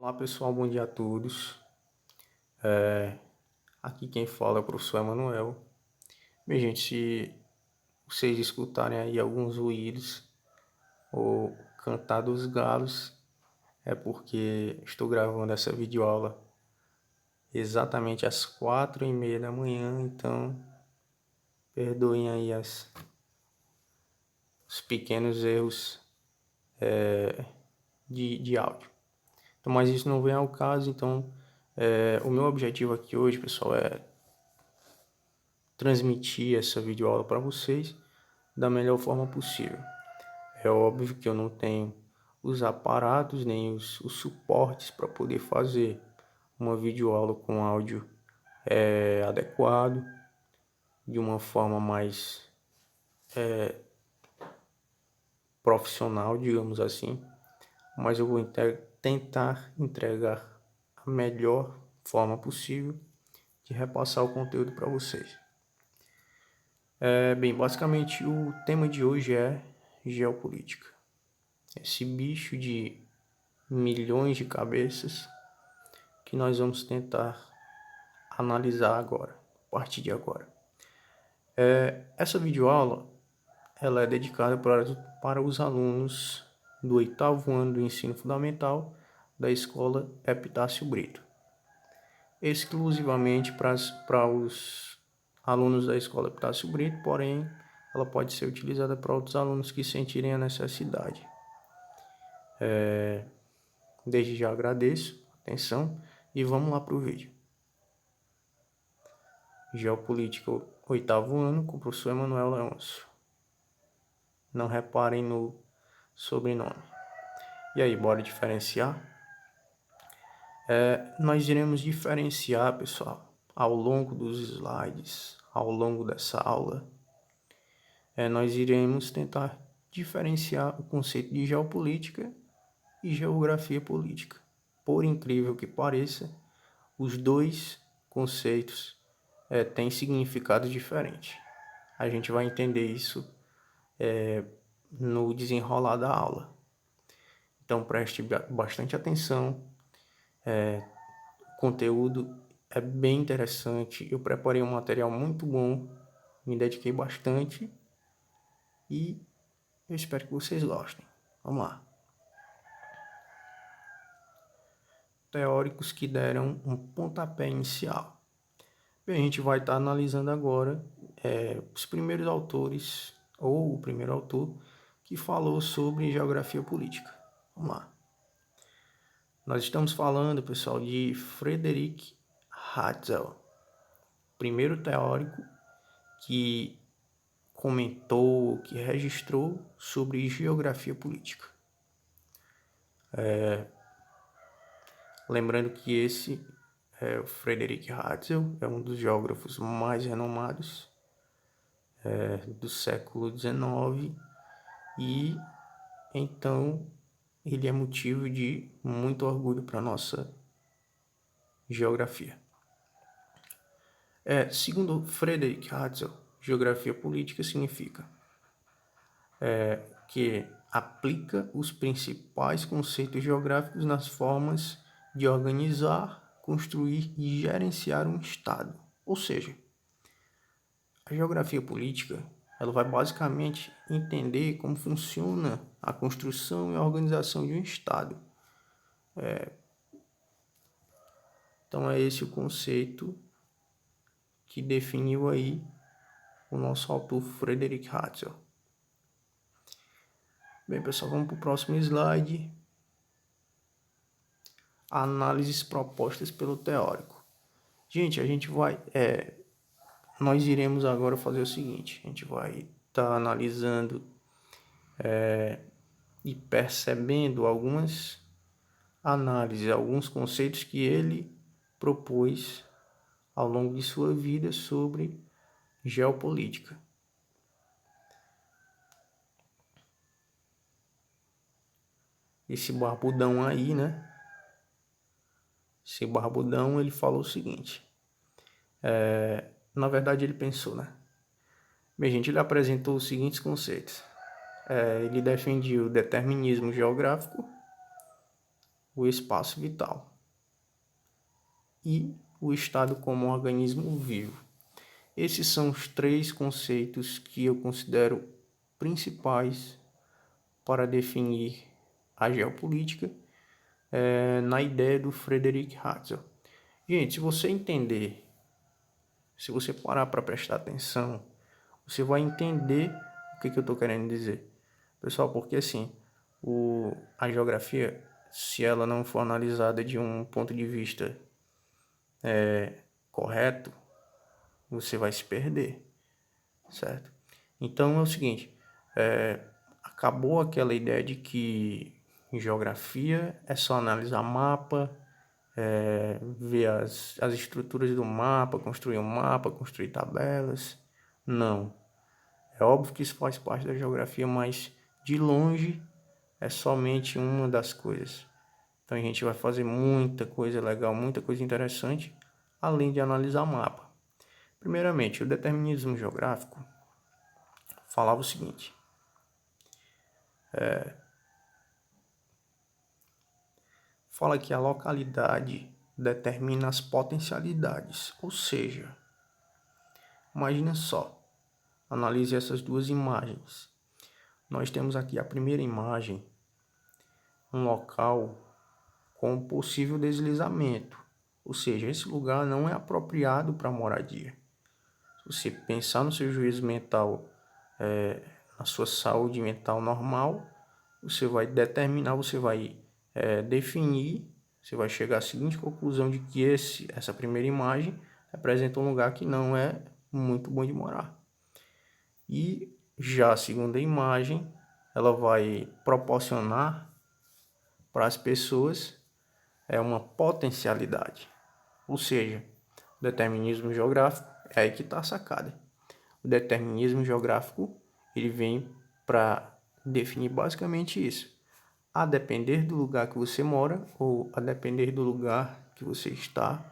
Olá pessoal, bom dia a todos. É, Aqui quem fala é o professor Emanuel. Bem, gente, se vocês escutarem aí alguns ruídos ou cantar dos galos, é porque estou gravando essa videoaula exatamente às 4h30 da manhã, então perdoem aí os pequenos erros de áudio. Então, mas isso não vem ao caso, então o meu objetivo aqui hoje, pessoal, é transmitir essa videoaula para vocês da melhor forma possível. É óbvio que eu não tenho os aparatos nem os suportes para poder fazer uma videoaula com áudio adequado, de uma forma mais profissional, digamos assim, mas eu vou tentar entregar a melhor forma possível de repassar o conteúdo para vocês. Bem, basicamente o tema de hoje é geopolítica. Esse bicho de milhões de cabeças que nós vamos tentar analisar agora, a partir de agora. Essa videoaula ela é dedicada para os alunos do 8º ano do ensino fundamental da escola Epitácio Brito. Exclusivamente para os alunos da escola Epitácio Brito, porém ela pode ser utilizada para outros alunos que sentirem a necessidade. Desde já agradeço a atenção e vamos lá para o vídeo. Geopolítica, 8º ano, com o professor Emanuel Leôncio. Não reparem no sobrenome. E aí, bora diferenciar? Nós iremos diferenciar, pessoal, ao longo dos slides, ao longo dessa aula. Nós iremos tentar diferenciar o conceito de geopolítica e geografia política. Por incrível que pareça, os dois conceitos têm significados diferentes. A gente vai entender isso no desenrolar da aula. Então preste bastante atenção. O conteúdo é bem interessante. Eu preparei um material muito bom, me dediquei bastante e eu espero que vocês gostem. Vamos lá. Teóricos que deram um pontapé inicial. Bem, a gente vai estar analisando agora os primeiros autores, ou o primeiro autor, que falou sobre geografia política. Vamos lá. Nós estamos falando, pessoal, de Friedrich Hatzel, primeiro teórico que comentou, que registrou sobre geografia política. Lembrando que o Friedrich Hatzel, é um dos geógrafos mais renomados do século XIX e então ele é motivo de muito orgulho para a nossa geografia. Segundo Friedrich Hatzel, geografia política significa que aplica os principais conceitos geográficos nas formas de organizar, construir e gerenciar um Estado. Ou seja, a geografia política ela vai basicamente entender como funciona a construção e a organização de um Estado. Então é esse o conceito que definiu aí o nosso autor Friedrich Hatzel. Bem, pessoal, vamos para o próximo slide. Análises propostas pelo teórico. Gente, nós iremos agora fazer o seguinte, a gente vai estar analisando e percebendo algumas análises, alguns conceitos que ele propôs ao longo de sua vida sobre geopolítica. Esse barbudão aí, né? Esse barbudão, ele falou o seguinte. Na verdade, ele pensou, né? Bem, gente, ele apresentou os seguintes conceitos. Ele defendia o determinismo geográfico, o espaço vital e o estado como organismo vivo. Esses são os três conceitos que eu considero principais para definir a geopolítica na ideia do Frederick Hatzel. Gente, se você entender, se você parar para prestar atenção, você vai entender o que eu estou querendo dizer. Pessoal, porque assim, a geografia, se ela não for analisada de um ponto de vista correto, você vai se perder, certo? Então é o seguinte, acabou aquela ideia de que em geografia é só analisar mapa, ver as estruturas do mapa, construir um mapa, construir tabelas. Não. É óbvio que isso faz parte da geografia, mas de longe é somente uma das coisas. Então a gente vai fazer muita coisa legal, muita coisa interessante, além de analisar mapa. Primeiramente, o determinismo geográfico falava o seguinte: fala que a localidade determina as potencialidades, ou seja, imagina só, analise essas duas imagens. Nós temos aqui a primeira imagem, um local com possível deslizamento, ou seja, esse lugar não é apropriado para moradia. Se você pensar no seu juízo mental, na sua saúde mental normal, você vai determinar, você vai definir, você vai chegar à seguinte conclusão de que essa primeira imagem representa um lugar que não é muito bom de morar. E já a segunda imagem, ela vai proporcionar para as pessoas uma potencialidade. Ou seja, o determinismo geográfico é aí que está a sacada. O determinismo geográfico ele vem para definir basicamente isso. A depender do lugar que você mora, ou a depender do lugar que você está,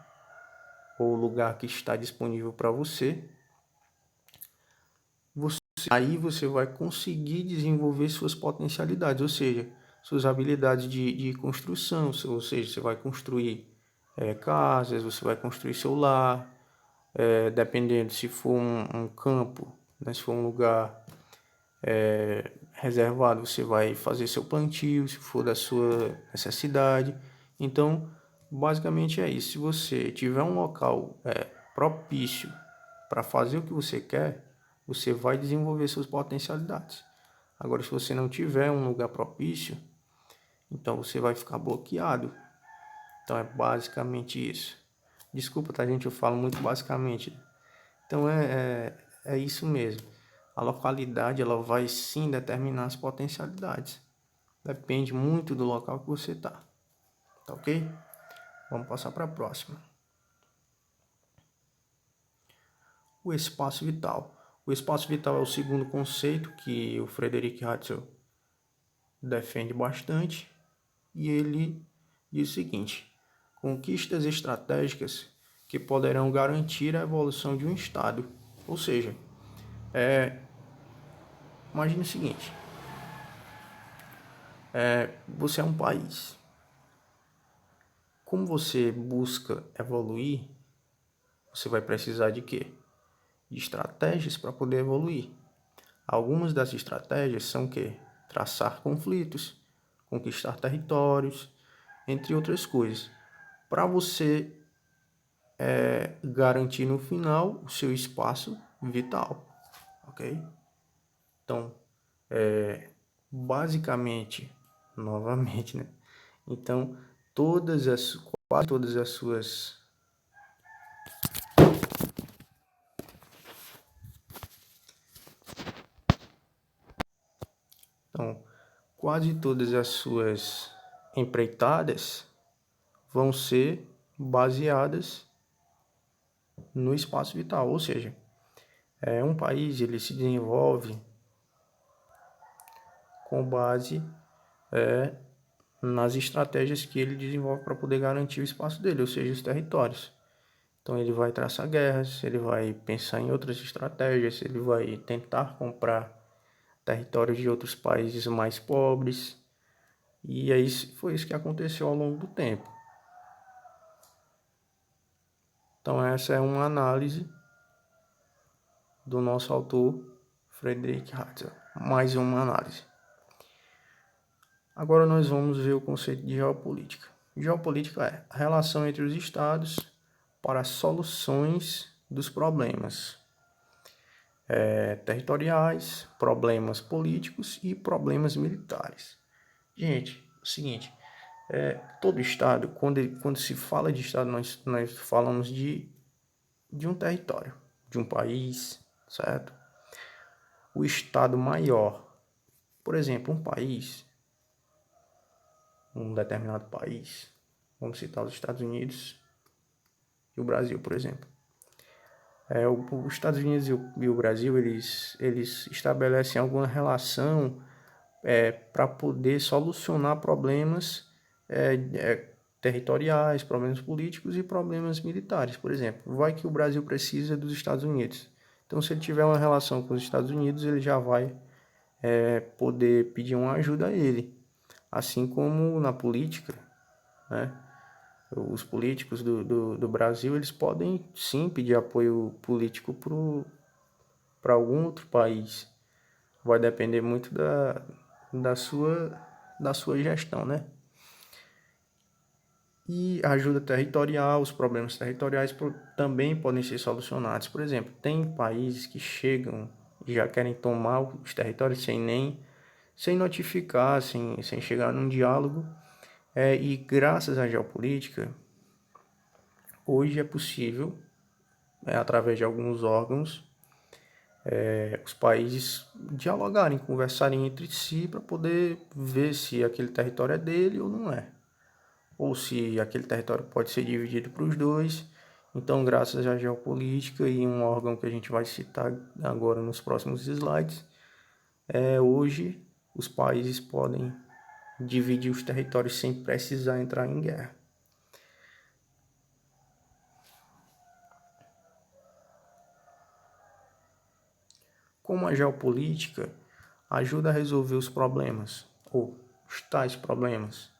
ou o lugar que está disponível para você, aí você vai conseguir desenvolver suas potencialidades, ou seja, suas habilidades de construção, ou seja, você vai construir casas, você vai construir seu lar, dependendo se for um campo, né, se for um lugar reservado, você vai fazer seu plantio, se for da sua necessidade. Então, basicamente é isso. Se você tiver um local propício para fazer o que você quer, você vai desenvolver suas potencialidades. Agora, se você não tiver um lugar propício, então você vai ficar bloqueado. Então, é basicamente isso. Desculpa, tá, gente? Eu falo muito basicamente. Então, é isso mesmo. A localidade, ela vai sim determinar as potencialidades. Depende muito do local que você está. Tá ok? Vamos passar para a próxima. O espaço vital. O espaço vital é o segundo conceito que o Frederick Hatzel defende bastante. E ele diz o seguinte: conquistas estratégicas que poderão garantir a evolução de um Estado. Ou seja, imagine o seguinte: você é um país. Como você busca evoluir, você vai precisar de quê? De estratégias para poder evoluir. Algumas das estratégias são que traçar conflitos, conquistar territórios, entre outras coisas, para você garantir no final o seu espaço vital, ok? Então, basicamente, novamente, né? Então, quase todas as suas quase todas as suas empreitadas vão ser baseadas no espaço vital, ou seja, um país ele se desenvolve com base nas estratégias que ele desenvolve para poder garantir o espaço dele, ou seja, os territórios. Então ele vai traçar guerras, ele vai pensar em outras estratégias, ele vai tentar comprar territórios de outros países mais pobres, E aí foi isso que aconteceu ao longo do tempo. Então essa é uma análise do nosso autor Friedrich Hatzel. Mais uma análise. Agora nós vamos ver o conceito de geopolítica. Geopolítica é a relação entre os estados para soluções dos problemas territoriais, problemas políticos e problemas militares. Gente, é o seguinte, todo estado, quando se fala de estado, nós falamos de um território, de um país, certo? O estado maior, por exemplo, um determinado país, vamos citar os Estados Unidos e o Brasil, por exemplo. Os Estados Unidos e o Brasil, eles estabelecem alguma relação para poder solucionar problemas territoriais, problemas políticos e problemas militares, por exemplo. Vai que o Brasil precisa dos Estados Unidos. Então, se ele tiver uma relação com os Estados Unidos, ele já vai poder pedir uma ajuda a ele. Assim como na política, né? Os políticos do Brasil, eles podem sim pedir apoio político para algum outro país. Vai depender muito da sua gestão, né? E a ajuda territorial, os problemas territoriais também podem ser solucionados. Por exemplo, tem países que chegam e já querem tomar os territórios sem notificar, sem chegar num diálogo. E graças à geopolítica, hoje é possível, através de alguns órgãos, os países dialogarem, conversarem entre si para poder ver se aquele território é dele ou não é. Ou se aquele território pode ser dividido para os dois. Então, graças à geopolítica e um órgão que a gente vai citar agora nos próximos slides, hoje os países podem dividir os territórios sem precisar entrar em guerra. Como a geopolítica ajuda a resolver os problemas, ou os tais problemas?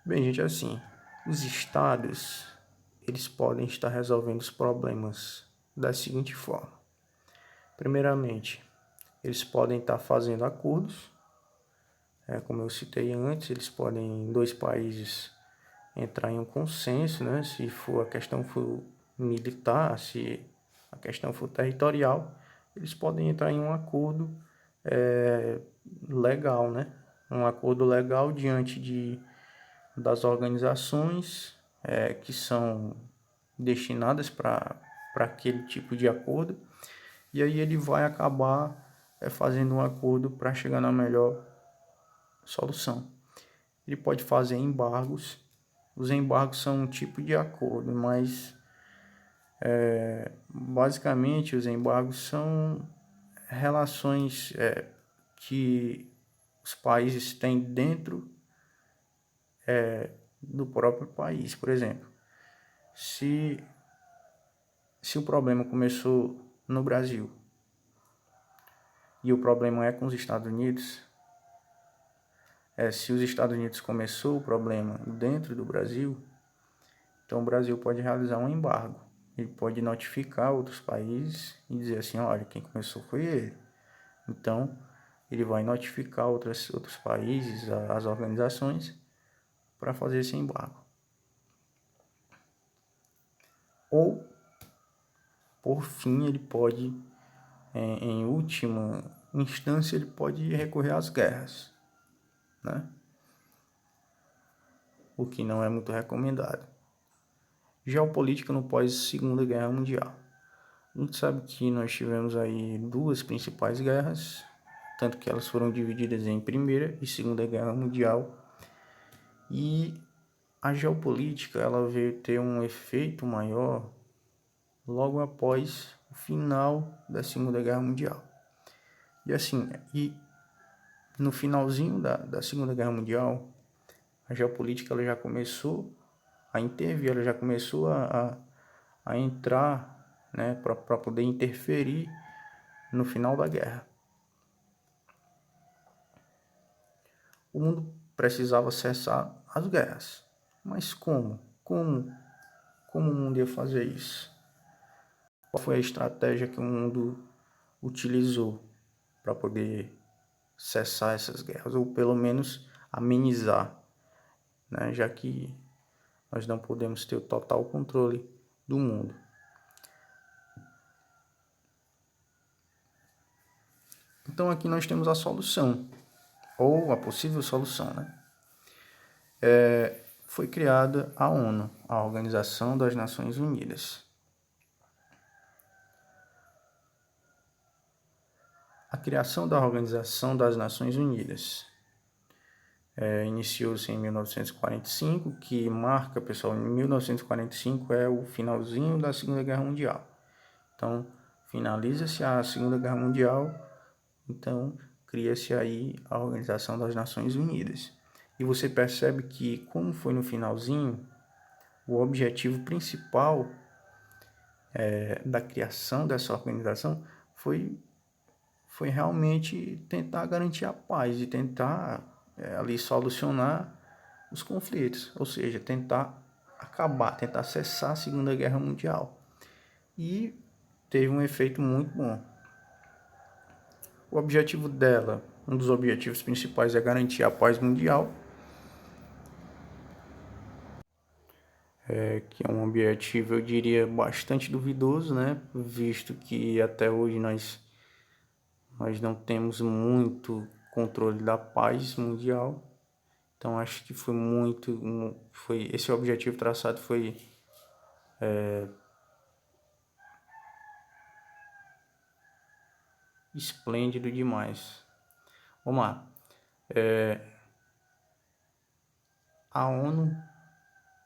Bem, gente, assim, os estados, eles podem estar resolvendo os problemas da seguinte forma. Primeiramente, eles podem estar fazendo acordos, como eu citei antes, eles podem, dois países, entrar em um consenso, né? Se a questão for militar, se a questão for territorial, eles podem entrar em um acordo legal, né? Um acordo legal diante das organizações que são destinadas para aquele tipo de acordo, e aí ele vai acabar fazendo um acordo para chegar na melhor solução. Ele pode fazer embargos. Os embargos são um tipo de acordo, mas basicamente os embargos são relações que os países têm dentro do próprio país. Por exemplo, se o problema começou no Brasil e o problema é com os Estados Unidos, se os Estados Unidos começou o problema dentro do Brasil, então o Brasil pode realizar um embargo. Ele pode notificar outros países e dizer assim, olha, quem começou foi ele. Então, ele vai notificar outros países, as organizações, para fazer esse embargo. Ou, por fim, ele pode, em última instância, ele pode recorrer às guerras, né? O que não é muito recomendado. Geopolítica no pós-Segunda Guerra Mundial. A gente sabe que nós tivemos aí duas principais guerras, tanto que elas foram divididas em Primeira e Segunda Guerra Mundial, e a geopolítica ela veio ter um efeito maior logo após o final da Segunda Guerra Mundial. E assim, no finalzinho da Segunda Guerra Mundial, a geopolítica ela já começou a intervir, ela já começou a entrar, né, para poder interferir no final da guerra. o mundo precisava cessar as guerras. Mas como? Como o mundo ia fazer isso? Qual foi a estratégia que o mundo utilizou para poder cessar essas guerras, ou pelo menos amenizar, né? Já que nós não podemos ter o total controle do mundo. Então aqui nós temos a solução, ou a possível solução, né? Foi criada a ONU, a Organização das Nações Unidas. A criação da Organização das Nações Unidas iniciou-se em 1945, que marca, pessoal, em 1945 é o finalzinho da Segunda Guerra Mundial. Então, finaliza-se a Segunda Guerra Mundial, então cria-se aí a Organização das Nações Unidas. E você percebe que, como foi no finalzinho, o objetivo principal da criação dessa organização foi realmente tentar garantir a paz e tentar ali solucionar os conflitos, ou seja, tentar acabar, tentar cessar a Segunda Guerra Mundial. E teve um efeito muito bom. O objetivo dela, um dos objetivos principais é garantir a paz mundial, que é um objetivo, eu diria, bastante duvidoso, né? Visto que até hoje nós não temos muito controle da paz mundial. Então acho que foi esse objetivo traçado foi esplêndido demais. Vamos lá. A ONU,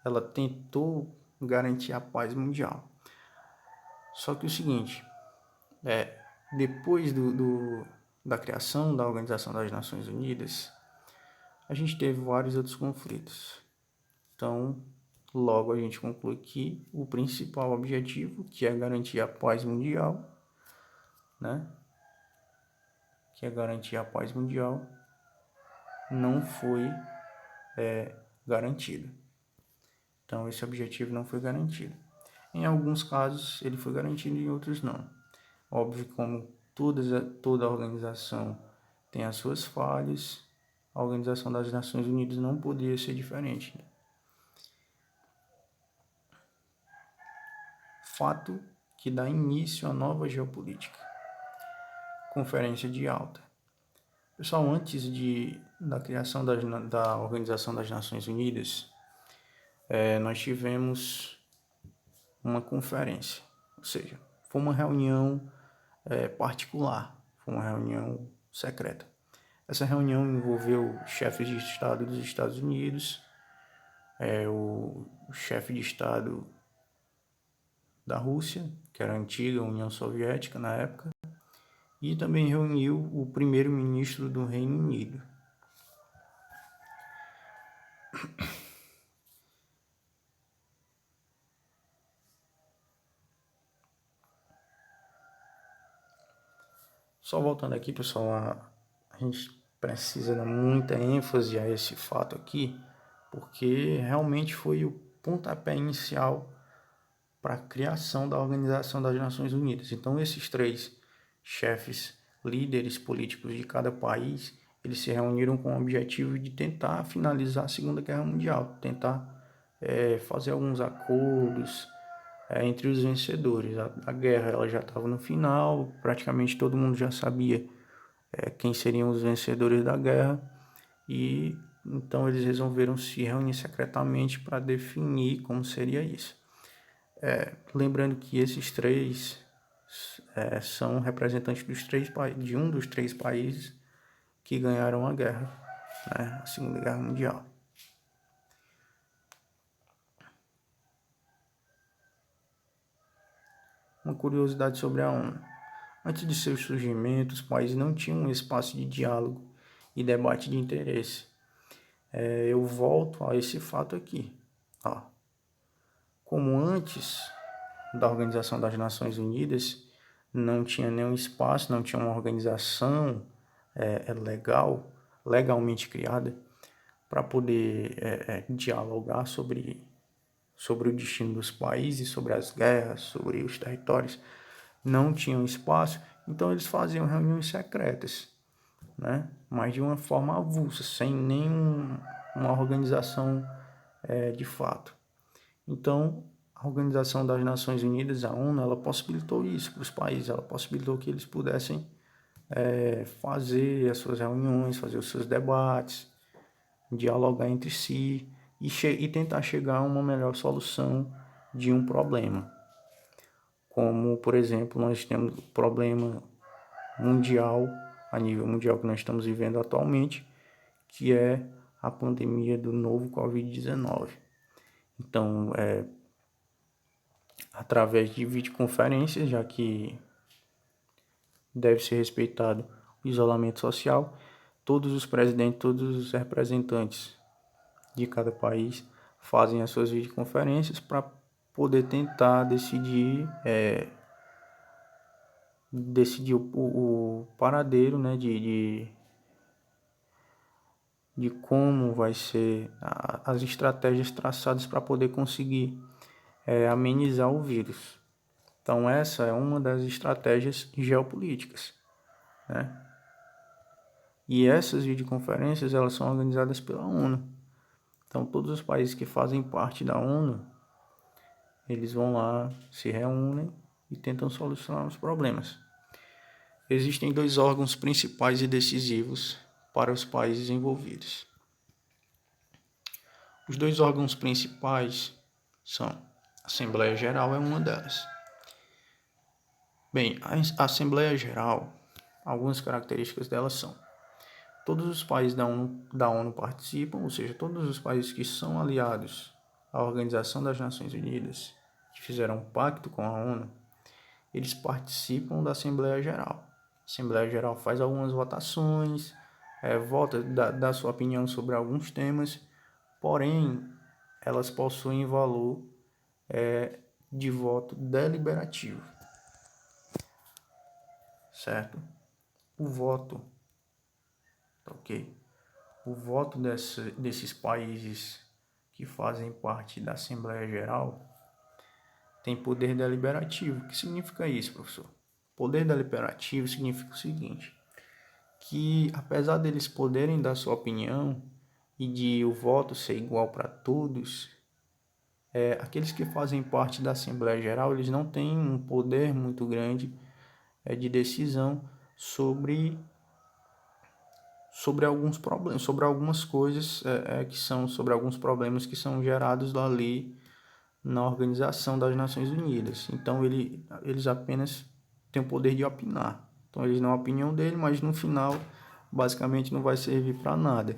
ela tentou garantir a paz mundial. Só que o seguinte, depois da criação da Organização das Nações Unidas, a gente teve vários outros conflitos. Então, logo a gente conclui que o principal objetivo, que é garantir a paz mundial, né? Que é garantir a paz mundial, não foi garantido. Então, esse objetivo não foi garantido. Em alguns casos, ele foi garantido, em outros não. Óbvio que como toda organização tem as suas falhas, a Organização das Nações Unidas não poderia ser diferente. Fato que dá início à nova geopolítica. Conferência de Alta. Pessoal, antes da criação da Organização das Nações Unidas, nós tivemos uma conferência, ou seja, foi uma reunião particular, foi uma reunião secreta. Essa reunião envolveu chefes de Estado dos Estados Unidos, o chefe de Estado da Rússia, que era a antiga União Soviética na época, e também reuniu o primeiro-ministro do Reino Unido. Só voltando aqui, pessoal, a gente precisa dar muita ênfase a esse fato aqui, porque realmente foi o pontapé inicial para a criação da Organização das Nações Unidas. Então, esses três chefes, líderes políticos de cada país, eles se reuniram com o objetivo de tentar finalizar a Segunda Guerra Mundial, tentar fazer alguns acordos entre os vencedores. A guerra ela já estava no final, praticamente todo mundo já sabia quem seriam os vencedores da guerra, e então eles resolveram se reunir secretamente para definir como seria isso. Lembrando que esses três são representantes de um dos três países que ganharam a guerra, né, a Segunda Guerra Mundial. Uma curiosidade sobre a ONU. Antes de seu surgimento, os países não tinham um espaço de diálogo e debate de interesse. Eu volto a esse fato aqui. Como antes da Organização das Nações Unidas, não tinha nenhum espaço, não tinha uma organização legal legalmente criada para poder dialogar sobre o destino dos países, sobre as guerras, sobre os territórios, não tinham espaço, então eles faziam reuniões secretas, né? Mas de uma forma avulsa, sem nenhuma organização de fato. Então, a Organização das Nações Unidas, a ONU, ela possibilitou isso para os países, ela possibilitou que eles pudessem fazer as suas reuniões, fazer os seus debates, dialogar entre si e tentar chegar a uma melhor solução de um problema. Como, por exemplo, nós temos o problema mundial, a nível mundial que nós estamos vivendo atualmente, que é a pandemia do novo Covid-19. Então, através de videoconferências, já que deve ser respeitado o isolamento social, todos os presidentes, todos os representantes de cada país fazem as suas videoconferências para poder tentar decidir o paradeiro, né, de como vai ser as estratégias traçadas para poder conseguir amenizar o vírus. Então essa é uma das estratégias geopolíticas, né? E essas videoconferências elas são organizadas pela ONU. Então todos os países que fazem parte da ONU, eles vão lá, se reúnem e tentam solucionar os problemas. Existem 2 órgãos principais e decisivos para os países envolvidos. Os 2 órgãos principais são a Assembleia Geral é uma delas. Bem, a Assembleia Geral, algumas características dela são: todos os países da ONU participam, ou seja, todos os países que são aliados à Organização das Nações Unidas, que fizeram um pacto com a ONU, eles participam da Assembleia Geral. A Assembleia Geral faz algumas votações, vota, dá sua opinião sobre alguns temas, porém, elas possuem valor de voto deliberativo, certo? O voto, ok? O voto desses países que fazem parte da Assembleia Geral tem poder deliberativo. O que significa isso, professor? Poder deliberativo significa o seguinte, que apesar deles poderem dar sua opinião e de o voto ser igual para todos, aqueles que fazem parte da Assembleia Geral, eles não têm um poder muito grande de decisão sobre alguns problemas, sobre algumas coisas sobre alguns problemas que são gerados ali na Organização das Nações Unidas. Então eles apenas têm o poder de opinar. Então eles dão a opinião dele, mas no final basicamente não vai servir para nada.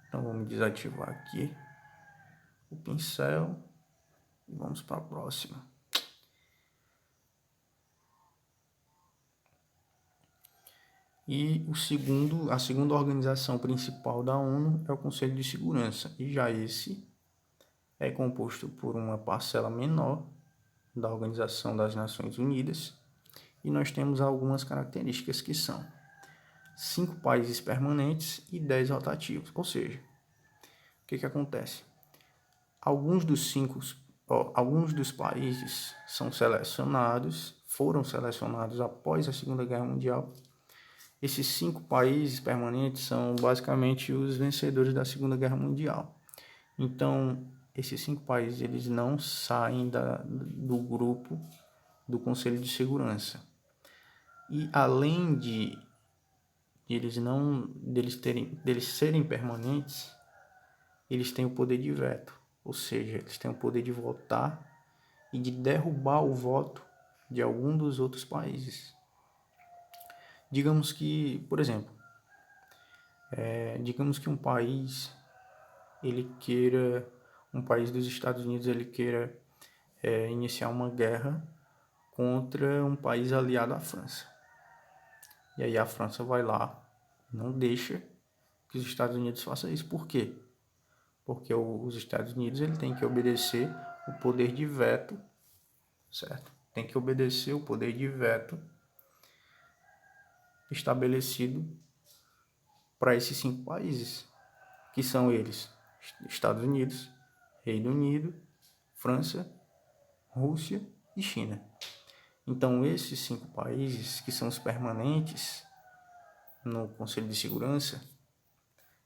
Então vamos desativar aqui o pincel e vamos para a próxima. E a segunda organização principal da ONU é o Conselho de Segurança, e já esse é composto por uma parcela menor da Organização das Nações Unidas, e nós temos algumas características que são 5 países permanentes e 10 rotativos, ou seja, o que acontece? Alguns dos países foram selecionados após a Segunda Guerra Mundial. Esses 5 países permanentes são basicamente os vencedores da Segunda Guerra Mundial. Então, esses 5 países eles não saem do grupo do Conselho de Segurança. E além de eles serem permanentes, eles têm o poder de veto, ou seja, eles têm o poder de votar e de derrubar o voto de algum dos outros países. Digamos que, por exemplo, um país dos Estados Unidos ele queira iniciar uma guerra contra um país aliado à França. E aí a França vai lá, não deixa que os Estados Unidos façam isso. Por quê? Porque os Estados Unidos ele tem que obedecer o poder de veto certo? Tem que obedecer o poder de veto estabelecido para esses 5 países, que são eles: Estados Unidos, Reino Unido, França, Rússia e China. Então, esses 5 países, que são os permanentes no Conselho de Segurança,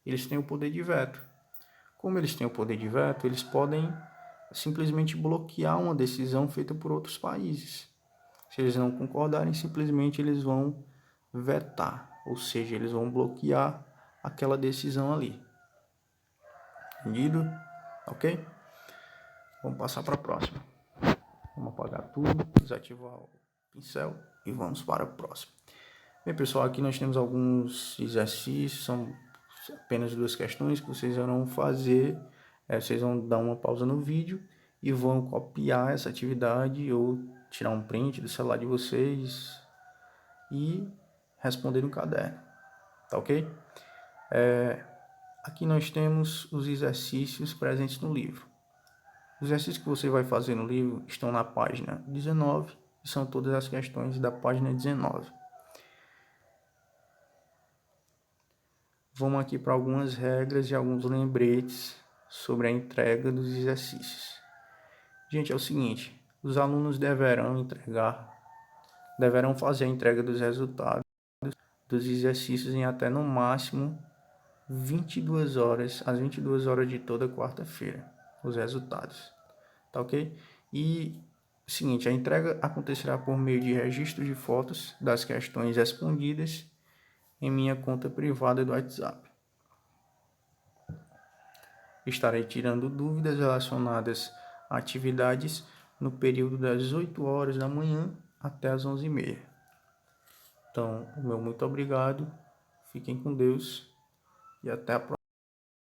eles têm o poder de veto. Como eles têm o poder de veto, eles podem simplesmente bloquear uma decisão feita por outros países. Se eles não concordarem, simplesmente eles vão vetar, ou seja, eles vão bloquear aquela decisão ali. Entendido? Ok? Vamos passar para a próxima. Vamos apagar tudo, desativar o pincel e vamos para o próximo. Bem, pessoal, aqui nós temos alguns exercícios, são apenas 2 questões que vocês vão fazer. Vocês vão dar uma pausa no vídeo e vão copiar essa atividade ou tirar um print do celular de vocês e responder no caderno, tá ok? Aqui nós temos os exercícios presentes no livro. Os exercícios que você vai fazer no livro estão na página 19 e são todas as questões da página 19. Vamos aqui para algumas regras e alguns lembretes sobre a entrega dos exercícios. Gente, é o seguinte, os alunos deverão fazer a entrega dos resultados dos exercícios em até no máximo 22 horas, às 22 horas de toda quarta-feira, os resultados, tá ok? E o seguinte, a entrega acontecerá por meio de registro de fotos das questões respondidas em minha conta privada do WhatsApp. Estarei tirando dúvidas relacionadas a atividades no período das 8 horas da manhã até as 11h30. Então, o meu muito obrigado, fiquem com Deus e até a próxima.